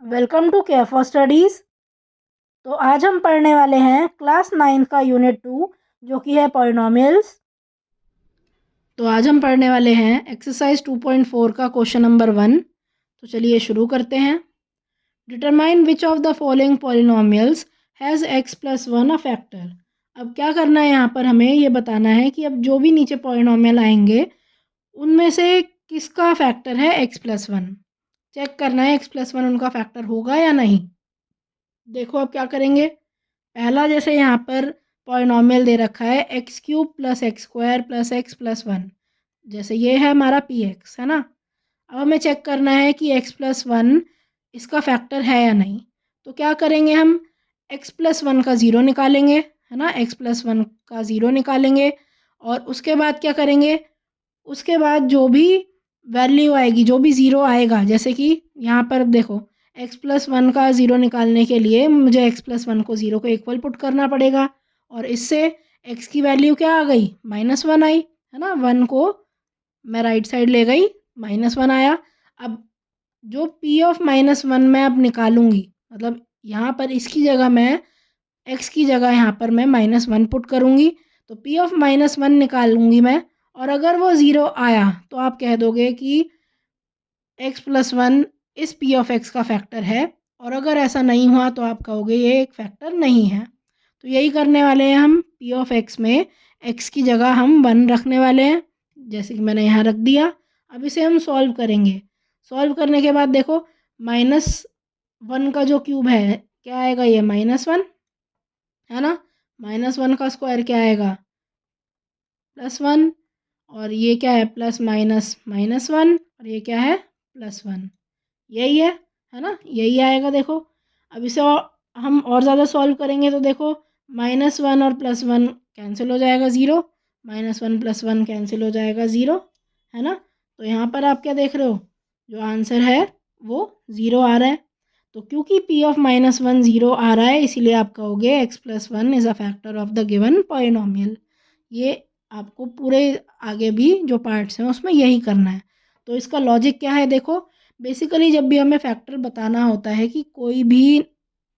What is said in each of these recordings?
Welcome to Care for Studies. तो आज हम पढ़ने वाले हैं क्लास 9 का यूनिट 2 जो कि है पॉलिनॉमियल्स। तो आज हम पढ़ने वाले हैं एक्सरसाइज 2.4 का क्वेश्चन नंबर 1। तो चलिए शुरू करते हैं। Determine which of the following polynomials has x plus 1 a factor. अब क्या करना है, यहाँ पर हमें ये बताना है कि अब जो भी नीचे पॉलिनॉमियल आएंगे उनमें से किसका फैक्टर है x प्लस 1। चेक करना है x प्लस 1 उनका फैक्टर होगा या नहीं। देखो अब क्या करेंगे। पहला, जैसे यहाँ पर पॉलिनॉमियल दे रखा है x cube plus x square plus x plus 1, जैसे ये है हमारा पी एक्स, है ना। अब हमें चेक करना है कि एक्स प्लस 1 इसका फैक्टर है या नहीं। तो क्या करेंगे, हम एक्स प्लस 1 का ज़ीरो निकालेंगे, है ना। एक्स प्लस 1 का ज़ीरो निकालेंगे और उसके बाद क्या करेंगे, उसके बाद जो भी वैल्यू आएगी, जो भी ज़ीरो आएगा, जैसे कि यहाँ पर देखो एक्स प्लस 1 का ज़ीरो निकालने के लिए मुझे एक्स प्लस 1 को ज़ीरो को इक्वल पुट करना पड़ेगा और इससे एक्स की वैल्यू क्या आ गई, -1 आई, है ना। 1 को मैं राइट साइड ले गई, -1 आया। अब जो p ऑफ -1 मैं अब निकालूंगी, मतलब यहाँ पर इसकी जगह मैं x की जगह यहाँ पर मैं -1 पुट करूँगी, तो p ऑफ -1 निकालूंगी मैं। और अगर वो ज़ीरो आया तो आप कह दोगे कि x प्लस 1 इस p ऑफ x का फैक्टर है, और अगर ऐसा नहीं हुआ तो आप कहोगे ये एक फैक्टर नहीं है। तो यही करने वाले हैं हम, p ऑफ x में x की जगह हम 1 रखने वाले हैं, जैसे कि मैंने यहाँ रख दिया। अब इसे हम सॉल्व करेंगे। सॉल्व करने के बाद देखो -1 का जो क्यूब है क्या आएगा, ये -1, है ना। -1 का स्क्वायर क्या आएगा, +1, और ये क्या है, प्लस माइनस -1, और ये क्या है, +1। यही है ना, यही आएगा। देखो अब इसे हम और ज़्यादा सॉल्व करेंगे तो देखो -1 और +1 कैंसिल हो जाएगा, ज़ीरो, -1 + 1 कैंसिल हो जाएगा, ज़ीरो, है ना। तो यहाँ पर आप क्या देख रहे हो, जो आंसर है वो ज़ीरो आ रहा है। तो क्योंकि p ऑफ -1 ज़ीरो आ रहा है, इसीलिए आप कहोगे x plus 1 is a factor of the given polynomial. ये आपको पूरे आगे भी जो पार्ट्स हैं उसमें यही करना है। तो इसका लॉजिक क्या है, देखो बेसिकली जब भी हमें फैक्टर बताना होता है कि कोई भी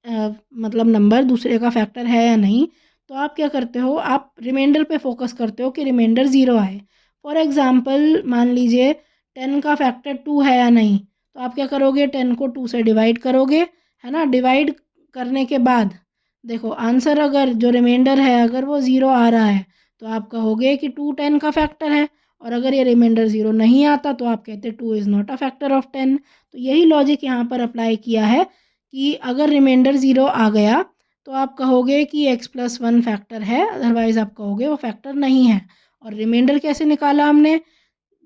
मतलब नंबर दूसरे का फैक्टर है या नहीं, तो आप क्या करते हो, आप रिमाइंडर पे फोकस करते हो कि रिमाइंडर ज़ीरो आए। फॉर एग्ज़ाम्पल मान लीजिए 10 का फैक्टर 2 है या नहीं, तो आप क्या करोगे, 10 को 2 से डिवाइड करोगे, है ना। डिवाइड करने के बाद देखो आंसर, अगर जो रिमाइंडर है अगर वो ज़ीरो आ रहा है तो आप कहोगे कि 2 10 का फैक्टर है, और अगर ये रिमाइंडर ज़ीरो नहीं आता तो आप कहते 2 is not a factor of 10। तो यही लॉजिक यहाँ पर अप्लाई किया है कि अगर रिमाइंडर ज़ीरो आ गया तो आप कहोगे कि x प्लस 1 फैक्टर है, अदरवाइज़ आप कहोगे वो फैक्टर नहीं है। और रिमाइंडर कैसे निकाला हमने,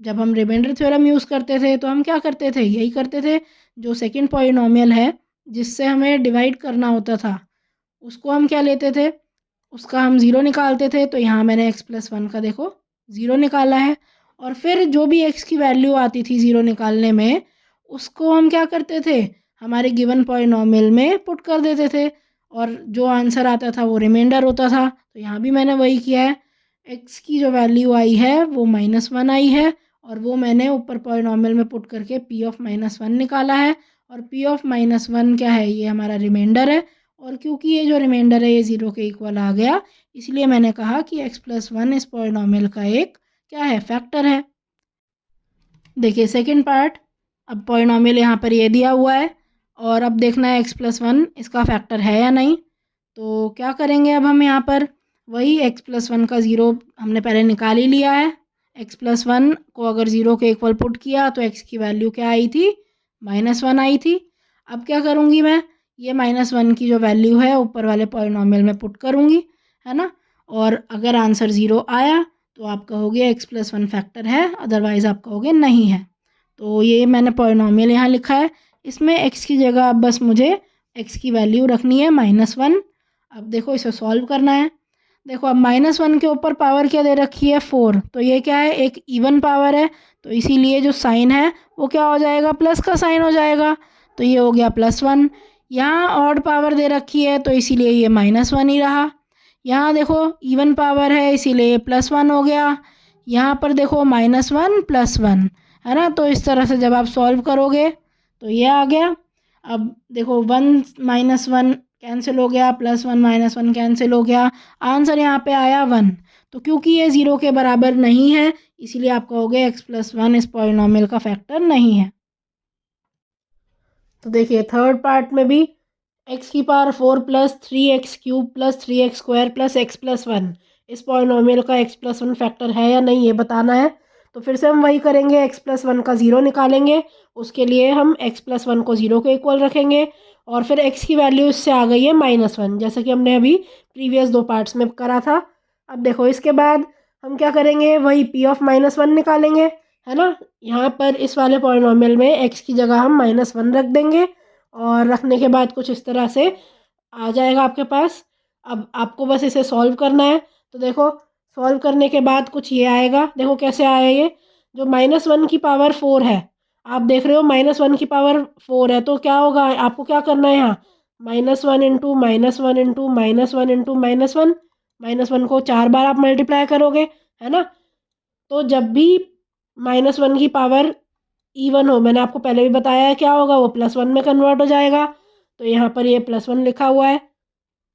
जब हम रिमाइंडर थ्योरम यूज़ करते थे तो हम क्या करते थे, यही करते थे, जो सेकंड पॉलिनॉमियल है जिससे हमें डिवाइड करना होता था उसको हम क्या लेते थे, उसका हम ज़ीरो निकालते थे। तो यहाँ मैंने x प्लस 1 का देखो ज़ीरो निकाला है, और फिर जो भी x की वैल्यू आती थी ज़ीरो निकालने में उसको हम क्या करते थे, हमारे गिवन पॉलिनॉमियल में पुट कर देते थे, और जो आंसर आता था वो रिमाइंडर होता था। तो यहाँ भी मैंने वही किया है, x की जो वैल्यू आई है वो -1 आई है, और वो मैंने ऊपर पॉलिनॉमियल में पुट करके p ऑफ -1 निकाला है, और p ऑफ -1 क्या है, ये हमारा रिमाइंडर है। और क्योंकि ये जो रिमाइंडर है ये ज़ीरो के इक्वल आ गया, इसलिए मैंने कहा कि x प्लस 1 इस पॉलिनॉमियल का एक क्या है, फैक्टर है। देखिए सेकंड पार्ट, अब पॉलिनॉमियल यहाँ पर ये दिया हुआ है और अब देखना है x प्लस 1 इसका फैक्टर है या नहीं। तो क्या करेंगे, अब हम यहाँ पर वही x प्लस 1 का ज़ीरो हमने पहले निकाल ही लिया है। x प्लस 1 को अगर ज़ीरो के इक्वल पुट किया तो x की वैल्यू क्या आई थी, -1 आई थी। अब क्या करूँगी मैं, ये -1 की जो वैल्यू है ऊपर वाले पॉलिनॉमियल में पुट करूँगी, है ना। और अगर आंसर ज़ीरो आया तो आप कहोगे x प्लस 1 फैक्टर है, अदरवाइज़ आप कहोगे नहीं है। तो ये मैंने पॉलिनॉमियल यहाँ लिखा है, इसमें x की जगह अब बस मुझे x की वैल्यू रखनी है -1। अब देखो इसे सॉल्व करना है। देखो अब -1 के ऊपर पावर क्या दे रखी है, 4, तो ये क्या है, एक इवन पावर है, तो इसीलिए जो साइन है वो क्या हो जाएगा, प्लस का साइन हो जाएगा, तो ये हो गया +1। यहाँ ऑड पावर दे रखी है तो इसीलिए ये -1 ही रहा। यहाँ देखो इवन पावर है इसीलिए ये +1 हो गया। यहाँ पर देखो -1 +1, है ना। तो इस तरह से जब आप सॉल्व करोगे तो ये आ गया। अब देखो 1 - 1 कैंसिल हो गया, +1 - 1 कैंसिल हो गया, आंसर यहाँ पे आया 1। तो क्योंकि ये 0 के बराबर नहीं है इसीलिए आप कहोगे x+1 इस पॉलिनॉमियल का फैक्टर नहीं है। तो देखिए थर्ड पार्ट में भी x⁴ + 3x³ + 3x² + x+1 इस पॉलिनॉमियल का x+1 फैक्टर है या नहीं ये बताना है। तो फिर से हम वही करेंगे, x+1 का 0 निकालेंगे, उसके लिए हम x+1 को 0 के इक्वल रखेंगे और फिर x की वैल्यू इससे आ गई है -1, जैसे कि हमने अभी प्रीवियस 2 पार्ट्स में करा था। अब देखो इसके बाद हम क्या करेंगे, वही p(-1) निकालेंगे, है ना। यहाँ पर इस वाले पॉलिनॉमियल में x की जगह हम -1 रख देंगे और रखने के बाद कुछ इस तरह से आ जाएगा आपके पास। अब आपको बस इसे सॉल्व करना है। तो देखो सॉल्व करने के बाद कुछ ये आएगा, देखो कैसे आया ये, जो -1 की पावर 4 है, आप देख रहे हो -1 की पावर 4 है, तो क्या होगा, आपको क्या करना है यहाँ, -1 इंटू -1 इंटू -1 इंटू -1, -1 को 4 बार आप मल्टीप्लाई करोगे, है ना। तो जब भी -1 की पावर इवन हो, मैंने आपको पहले भी बताया है क्या होगा, वो +1 में कन्वर्ट हो जाएगा। तो यहाँ पर ये +1 लिखा हुआ है।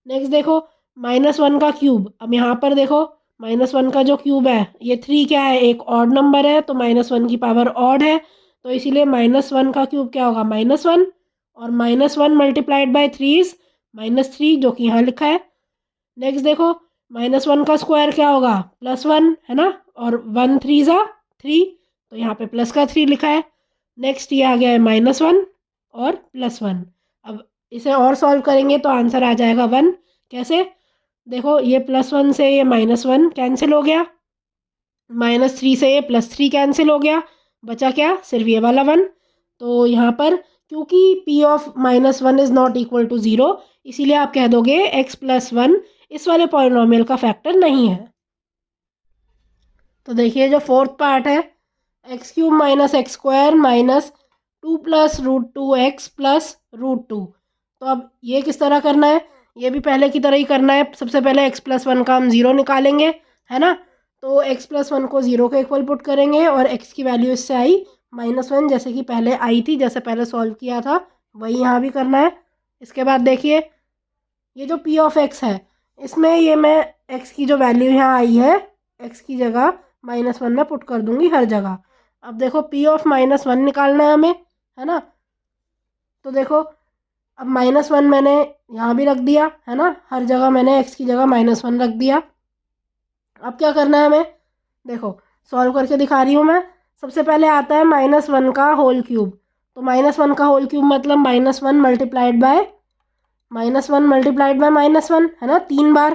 नेक्स्ट देखो -1 का क्यूब, अब यहाँ पर देखो -1 का जो क्यूब है ये 3 क्या है, एक ऑड नंबर है, तो -1 की पावर ऑड है, तो इसीलिए -1 का क्यूब क्या होगा, -1, और -1 मल्टीप्लाइड बाय 3 इज -3, जो कि यहाँ लिखा है। नेक्स्ट देखो -1 का स्क्वायर क्या होगा, +1, है ना, और 1 3 ज़ा 3, तो यहाँ पे प्लस का 3 लिखा है। नेक्स्ट ये आ गया है -1 और +1। अब इसे और सॉल्व करेंगे तो आंसर आ जाएगा 1। कैसे, देखो ये +1 से ये -1 कैंसिल हो गया, -3 से ये +3 कैंसिल हो गया, बचा क्या, सिर्फ ये वाला 1। तो यहाँ पर क्योंकि p(-1) is not equal to 0, इसीलिए आप कह दोगे x+1 इस वाले पॉलिनॉमियल का फैक्टर नहीं है। तो देखिए जो फोर्थ पार्ट है, x³ - x² - 2 + √2x + √2। तो अब ये किस तरह करना है, ये भी पहले की तरह ही करना है। सबसे पहले x+1 का हम 0 निकालेंगे, है ना। तो x+1 को 0 के इक्वल पुट करेंगे और x की वैल्यू इससे आई -1, जैसे कि पहले आई थी, जैसे पहले सॉल्व किया था वही यहाँ भी करना है। इसके बाद देखिए ये जो p(x) है, इसमें ये मैं x की जो वैल्यू यहाँ आई है, x की जगह -1 में पुट कर दूंगी हर जगह। अब देखो p(-1) निकालना है हमें, है ना। तो देखो अब -1 मैंने यहाँ भी रख दिया, है ना, हर जगह मैंने x की जगह -1 रख दिया। अब क्या करना है हमें, देखो सॉल्व करके दिखा रही हूँ मैं। सबसे पहले आता है -1 का होल क्यूब, तो -1 का होल क्यूब मतलब -1 मल्टीप्लाइड बाय -1, है ना, 3 बार।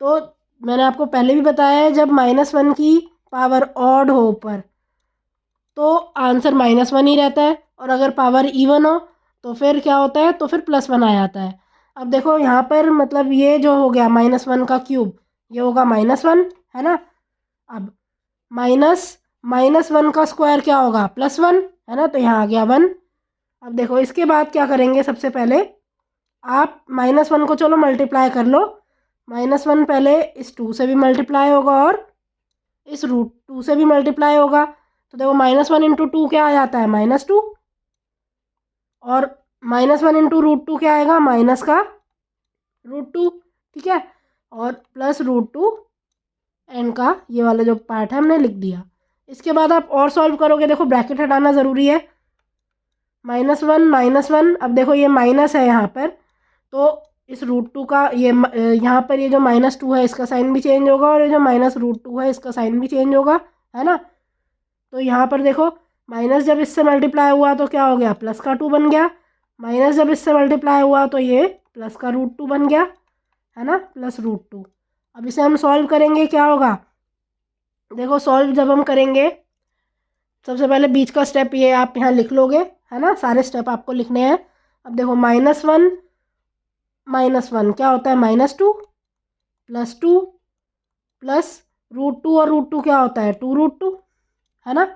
तो मैंने आपको पहले भी बताया है, जब -1 की पावर ऑड हो ऊपर तो आंसर -1 ही रहता है, और अगर पावर इवन हो तो फिर क्या होता है, तो फिर +1 आ जाता है। अब देखो यहाँ पर मतलब ये जो हो गया -1 का क्यूब, ये होगा -1, है ना। अब -1 का स्क्वायर क्या होगा, +1, है ना, तो यहाँ आ गया 1। अब देखो इसके बाद क्या करेंगे, सबसे पहले आप -1 को चलो मल्टीप्लाई कर लो। -1 पहले इस 2 से भी मल्टीप्लाई होगा और इस √2 से भी मल्टीप्लाई होगा। तो देखो -1 इंटू 2 क्या आ जाता है, -2, और -1 इंटू √2 क्या आएगा, माइनस का √2, ठीक है, और प्लस √2 एंड का ये वाला जो पार्ट है हमने लिख दिया। इसके बाद आप और सॉल्व करोगे, देखो ब्रैकेट हटाना ज़रूरी है, -1 अब देखो ये माइनस है यहाँ पर, तो इस √2 का ये यहाँ पर ये जो -2 है इसका साइन भी चेंज होगा, और ये जो -√2 है इसका साइन भी चेंज होगा, है ना। तो यहाँ पर देखो माइनस जब इससे मल्टीप्लाई हुआ तो क्या हो गया, प्लस का 2 बन गया, माइनस जब इससे मल्टीप्लाई हुआ तो ये प्लस का √2 बन गया, है ना, +√2। अब इसे हम सॉल्व करेंगे, क्या होगा, देखो सॉल्व जब हम करेंगे सबसे पहले बीच का स्टेप ये आप यहाँ लिख लोगे, है ना, सारे स्टेप आपको लिखने हैं। अब देखो -1 क्या होता है, -2 +2 प्लस √2, और √2 क्या होता है, 2√2, है ना।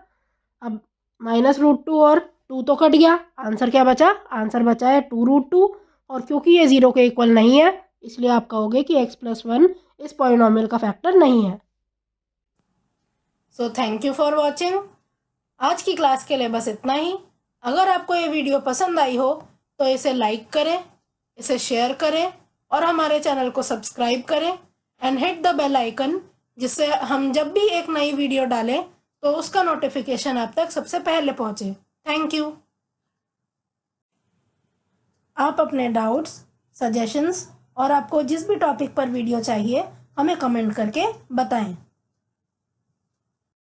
अब -√2 और 2 तो कट गया, आंसर क्या बचा, आंसर बचा है 2√2, और क्योंकि ये 0 के इक्वल नहीं है इसलिए आप कहोगे कि x+1 इस पॉलिनॉमियल का फैक्टर नहीं है। So thank you for watching. आज की क्लास के लिए बस इतना ही। अगर आपको ये वीडियो पसंद आई हो तो इसे लाइक करें, इसे शेयर करें और हमारे चैनल को सब्सक्राइब करें and hit the bell icon, जिससे हम जब भी एक नई वीडियो डालें तो उसका नोटिफिकेशन आप तक सबसे पहले पहुंचे। Thank you. आप अपने डाउट्स, सजेशंस और आपको जिस भी टॉपिक पर वीडियो चाहिए हमें कमेंट करके बताएं।